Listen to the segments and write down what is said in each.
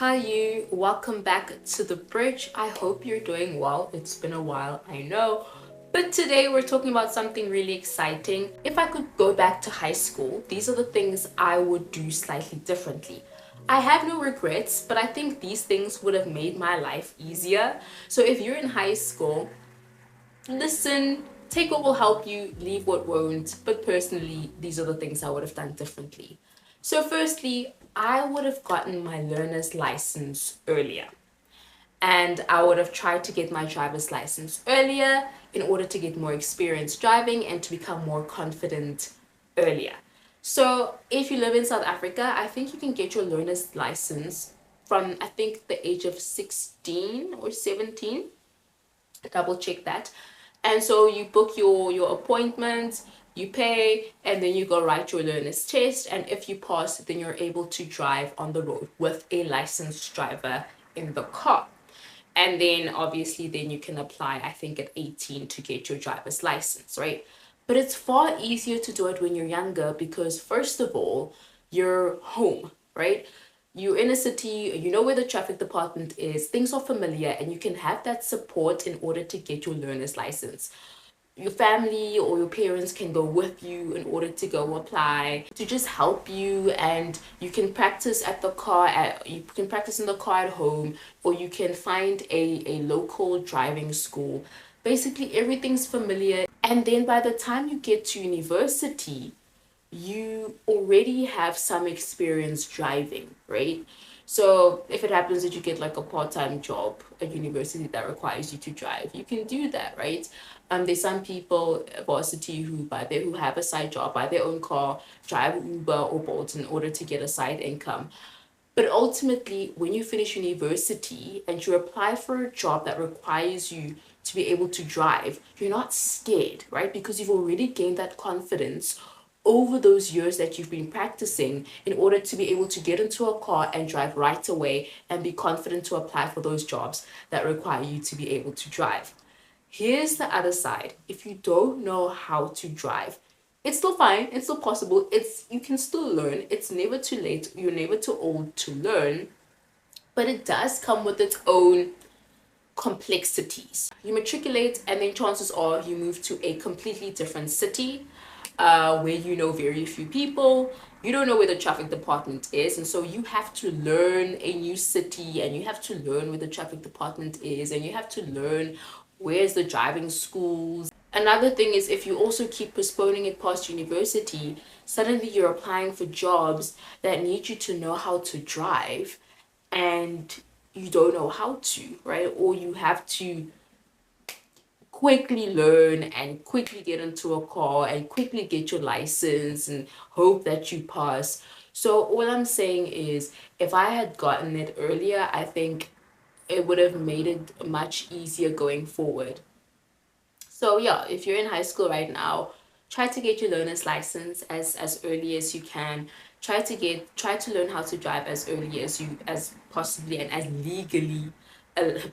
Hi you, welcome back to the bridge. I hope you're doing well. It's been a while, I know. But today we're talking about something really exciting. If I could go back to high school, these are the things I would do slightly differently. I have no regrets, but I think these things would have made my life easier. So if you're in high school, listen, take what will help you, leave what won't. But personally, these are the things I would have done differently. So firstly, I would have gotten my learner's license earlier. And I would have tried to get my driver's license earlier in order to get more experience driving and to become more confident earlier. So if you live in South Africa, I think you can get your learner's license from I think the age of 16 or 17. Double check that. And so you book your appointment, you pay, and then you go write your learner's test, and if you pass, then you're able to drive on the road with a licensed driver in the car. And then obviously then you can apply, I think at 18, to get your driver's license, right? But it's far easier to do it when you're younger because first of all, you're home, right? You're in a city, you know where the traffic department is, things are familiar, and you can have that support in order to get your learner's license. Your family or your parents can go with you in order to go apply to just help you, and you can practice at the car you can practice in the car at home, or you can find a local driving school. Basically everything's familiar, and then by the time you get to university you already have some experience driving, right? So if it happens that you get like a part-time job at university that requires you to drive, you can do that, right? There's some people at varsity who have a side job, buy their own car, drive Uber or Bolt in order to get a side income. But ultimately, when you finish university and you apply for a job that requires you to be able to drive, you're not scared, right? Because you've already gained that confidence over those years that you've been practicing in order to be able to get into a car and drive right away and be confident to apply for those jobs that require you to be able to drive. Here's the other side. If you don't know how to drive, it's still fine, it's still possible, you can still learn. It's never too late, you're never too old to learn, but it does come with its own complexities. You matriculate and then chances are you move to a completely different city where you know very few people. You don't know where the traffic department is, and so you have to learn a new city, and you have to learn where the traffic department is, and you have to learn where's the driving schools. Another thing is, if you also keep postponing it past university, suddenly you're applying for jobs that need you to know how to drive, and you don't know how to, right? Or you have to quickly learn and quickly get into a car and quickly get your license and hope that you pass. So all I'm saying is, if I had gotten it earlier, I think it would have made it much easier going forward. So yeah, if you're in high school right now, try to get your learner's license as early as you can. Try to learn how to drive as early as possibly and as legally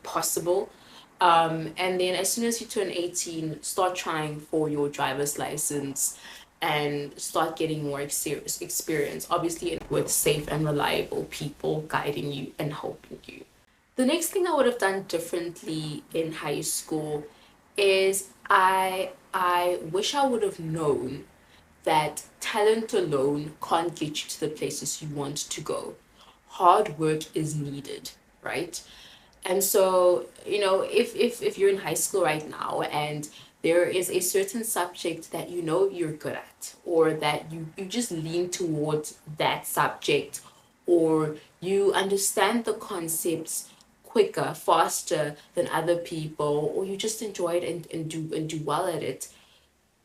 possible. And then as soon as you turn 18, start trying for your driver's license and start getting more experience, obviously with safe and reliable people guiding you and helping you. The next thing I would have done differently in high school is I wish I would have known that talent alone can't get you to the places you want to go. Hard work is needed, right? And so, if you're in high school right now and there is a certain subject that you know you're good at, or that you just lean towards that subject, or you understand the concepts quicker, faster than other people, or you just enjoy it and do well at it,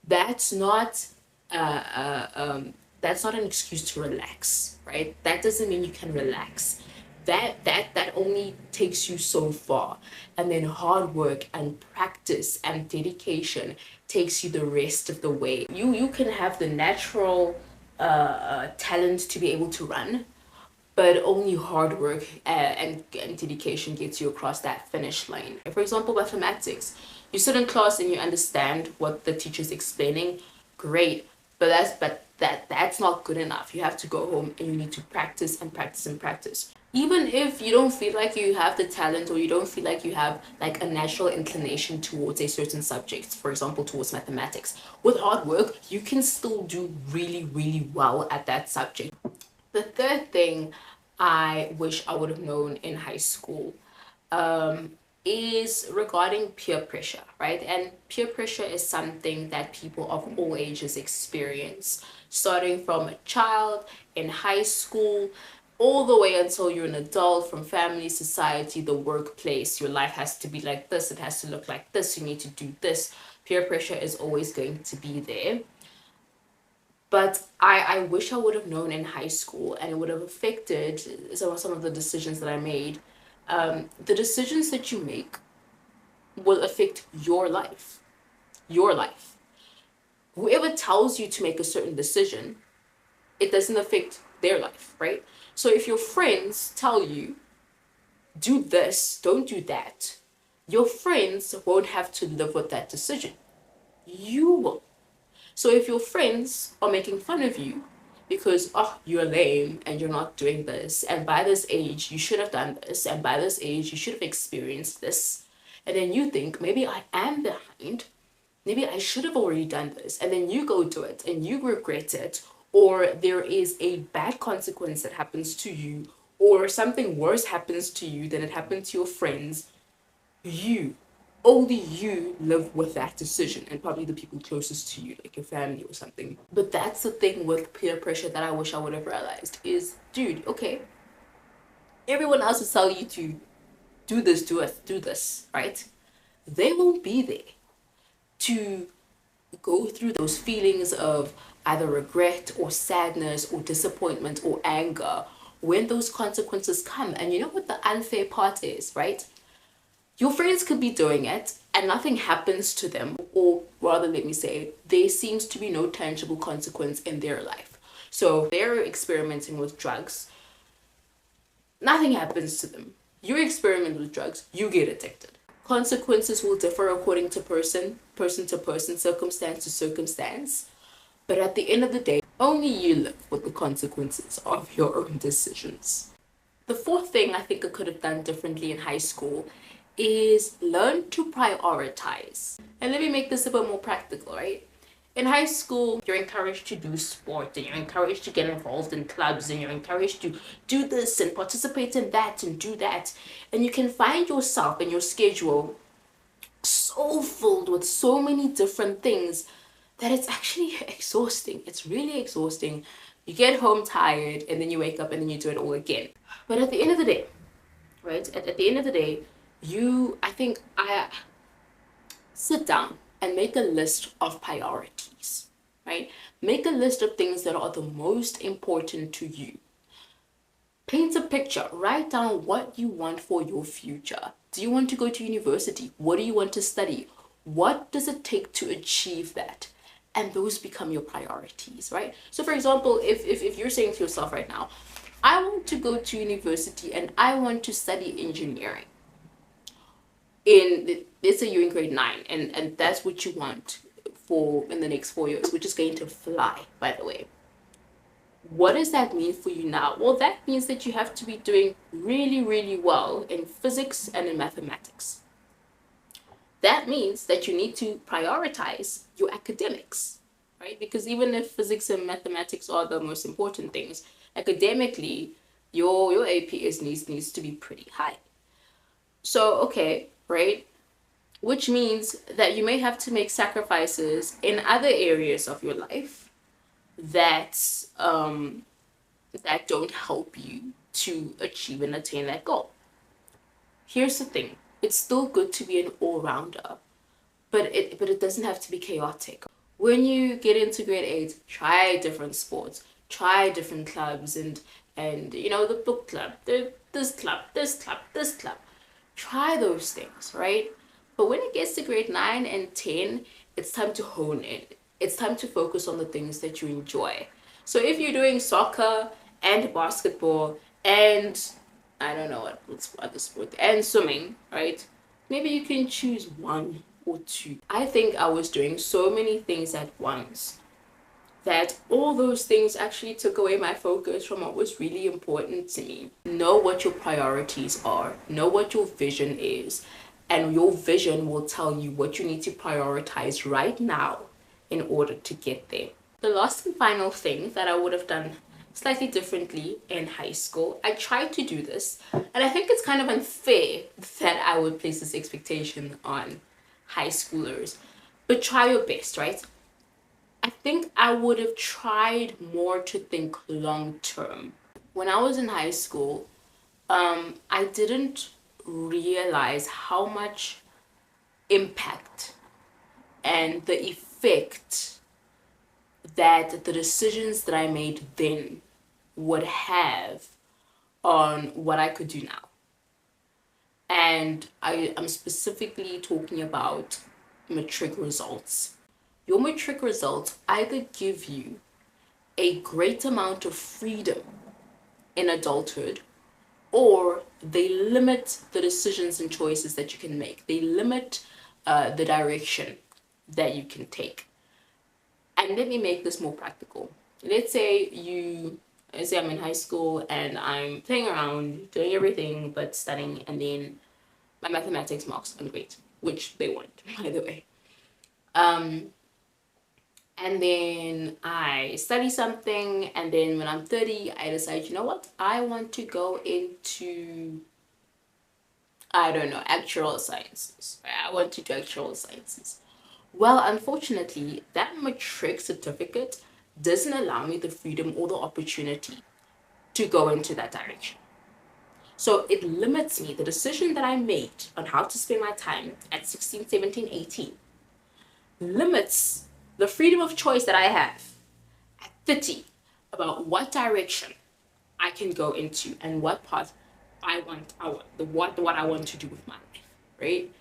that's not that's not an excuse to relax, right? That doesn't mean you can relax. That only takes you so far, and then hard work and practice and dedication takes you the rest of the way. You can have the natural talent to be able to run, but only hard work and dedication gets you across that finish line. For example, mathematics. You sit in class and you understand what the teacher's explaining, great, but that's not good enough. You have to go home and you need to practice and practice and practice. Even if you don't feel like you have the talent, or you don't feel like you have like a natural inclination towards a certain subject, for example towards mathematics, with hard work you can still do really, really well at that subject. The third thing I wish I would have known in high school is regarding peer pressure, right? And peer pressure is something that people of all ages experience, starting from a child in high school all the way until you're an adult, from family, society, the workplace. Your life has to be like this, it has to look like this, you need to do this. Peer pressure is always going to be there. But I wish I would have known in high school, and it would have affected some of the decisions that I made. The decisions that you make will affect your life. Your life. Whoever tells you to make a certain decision, it doesn't affect their life, right? So if your friends tell you, do this, don't do that, your friends won't have to live with that decision. You will. So if your friends are making fun of you because, oh, you're lame and you're not doing this, and by this age you should have done this, and by this age you should have experienced this, and then you think, maybe I am behind, maybe I should have already done this, and then you go do it and you regret it, or there is a bad consequence that happens to you, or something worse happens to you than it happened to your friends, you, only you live with that decision, and probably the people closest to you, like your family or something. But that's the thing with peer pressure that I wish I would have realized is, dude, okay, everyone else will tell you to do this, do this, right? They won't be there to go through those feelings of either regret or sadness or disappointment or anger when those consequences come. And you know what the unfair part is, right? Your friends could be doing it and nothing happens to them, or rather, let me say, there seems to be no tangible consequence in their life. So they're experimenting with drugs, nothing happens to them. You experiment with drugs, you get addicted. Consequences will differ according to person, person to person, circumstance to circumstance. But at the end of the day, only you live with the consequences of your own decisions. The fourth thing I think I could have done differently in high school is learn to prioritize. And let me make this a bit more practical, right? In high school, you're encouraged to do sport, and you're encouraged to get involved in clubs, and you're encouraged to do this and participate in that and do that. And you can find yourself and your schedule so filled with so many different things that it's actually exhausting. It's really exhausting. You get home tired, and then you wake up and then you do it all again. But at the end of the day, right? At the end of the day, I think I sit down and make a list of priorities, right? Make a list of things that are the most important to you. Paint a picture, write down what you want for your future. Do you want to go to university? What do you want to study? What does it take to achieve that? And those become your priorities, right? So for example, if you're saying to yourself right now, I want to go to university and I want to study engineering. Let's say you're in grade 9, and that's what you want for in the next 4 years, which is going to fly, by the way. What does that mean for you now? Well, that means that you have to be doing really, really well in physics and in mathematics. That means that you need to prioritize your academics, right? Because even if physics and mathematics are the most important things, academically, your APS needs to be pretty high. So, okay, right? Which means that you may have to make sacrifices in other areas of your life that that don't help you to achieve and attain that goal. Here's the thing. It's still good to be an all-rounder, but it doesn't have to be chaotic. When you get into grade 8, try different sports, try different clubs, and you know, the book club, this club, this club, this club. Try those things, right? But when it gets to grade 9 and 10, it's time to hone in. It's time to focus on the things that you enjoy. So if you're doing soccer and basketball and I don't know what's other sport, and swimming, right? Maybe you can choose one or two. I think I was doing so many things at once that all those things actually took away my focus from what was really important to me. Know what your priorities are, know what your vision is, and your vision will tell you what you need to prioritize right now in order to get there. The last and final thing that I would have done slightly differently in high school, I tried to do this, and I think it's kind of unfair that I would place this expectation on high schoolers, but try your best, right? I think I would have tried more to think long term. When I was in high school, I didn't realize how much impact and the effect that the decisions that I made then would have on what I could do now. And I am specifically talking about matric results. Your matric results either give you a great amount of freedom in adulthood, or they limit the decisions and choices that you can make. They limit the direction that you can take. And let me make this more practical. Let's say I'm in high school and I'm playing around, doing everything but studying, and then my mathematics marks aren't great, which they weren't, by the way. And then I study something, and then when I'm 30, I decide, you know what? I want to go into, I don't know, actual sciences. I want to do actual sciences. Well, unfortunately, that matric certificate doesn't allow me the freedom or the opportunity to go into that direction. So it limits me. The decision that I made on how to spend my time at 16, 17, 18 limits the freedom of choice that I have at 30 about what direction I can go into and what path what I want to do with my life, right?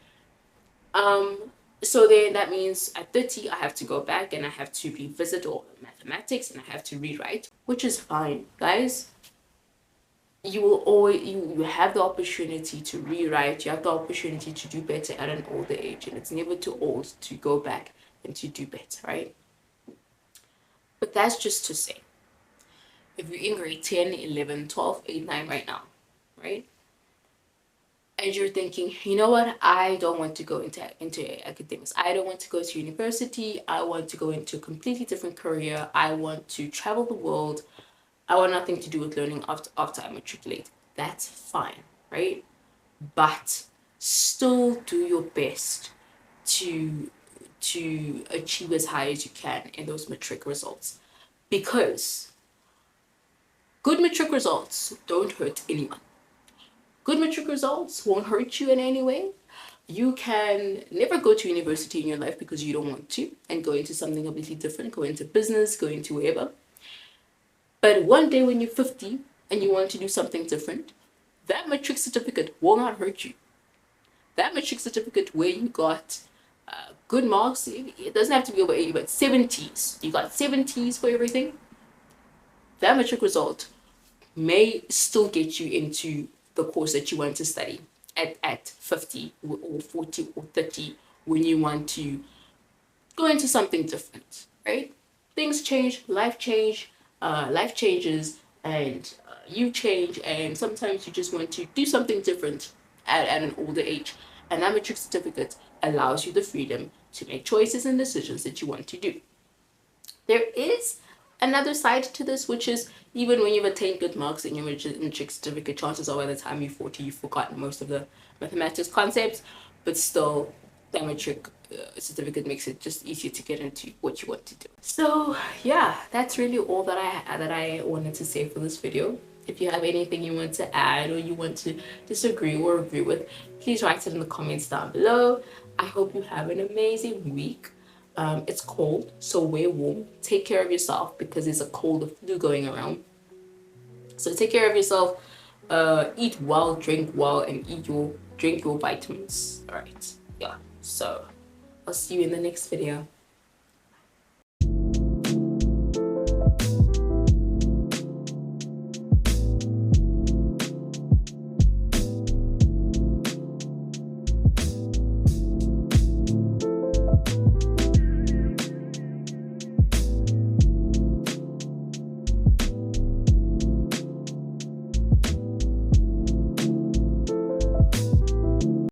So then that means at 30 I have to go back and I have to revisit all the mathematics and I have to rewrite, which is fine, guys. You will always you have the opportunity to rewrite, you have the opportunity to do better at an older age, and it's never too old to go back and to do better, right? But that's just to say, if you're in grade 10, 11, 12, 8, 9 right now, right? And you're thinking, you know what, I don't want to go into academics. I don't want to go to university. I want to go into a completely different career. I want to travel the world. I want nothing to do with learning after I matriculate. That's fine, right? But still do your best to achieve as high as you can in those matric results, because good matric results don't hurt anyone. Good matric results won't hurt you in any way. You can never go to university in your life because you don't want to, and go into something completely different, go into business, go into wherever. But one day when you're 50 and you want to do something different, that matric certificate will not hurt you. That matric certificate where you got good marks, it doesn't have to be over 80, but 70s. You got 70s for everything. That matric result may still get you into the course that you want to study at 50 or 40 or 30 when you want to go into something different, right? Things change, life changes, and you change, and sometimes you just want to do something different at an older age. And that matric certificate allows you the freedom to make choices and decisions that you want to do. There is another side to this, which is even when you've attained good marks in your matric certificate, chances are by the time you're 40, you've forgotten most of the mathematics concepts, but still, that matric certificate makes it just easier to get into what you want to do. So yeah, that's really all that I wanted to say for this video. If you have anything you want to add or you want to disagree or agree with, please write it in the comments down below. I hope you have an amazing week. It's cold, so wear warm. Take care of yourself because there's a cold flu going around. So take care of yourself. Eat well, drink well, and drink your vitamins. All right, yeah. So I'll see you in the next video.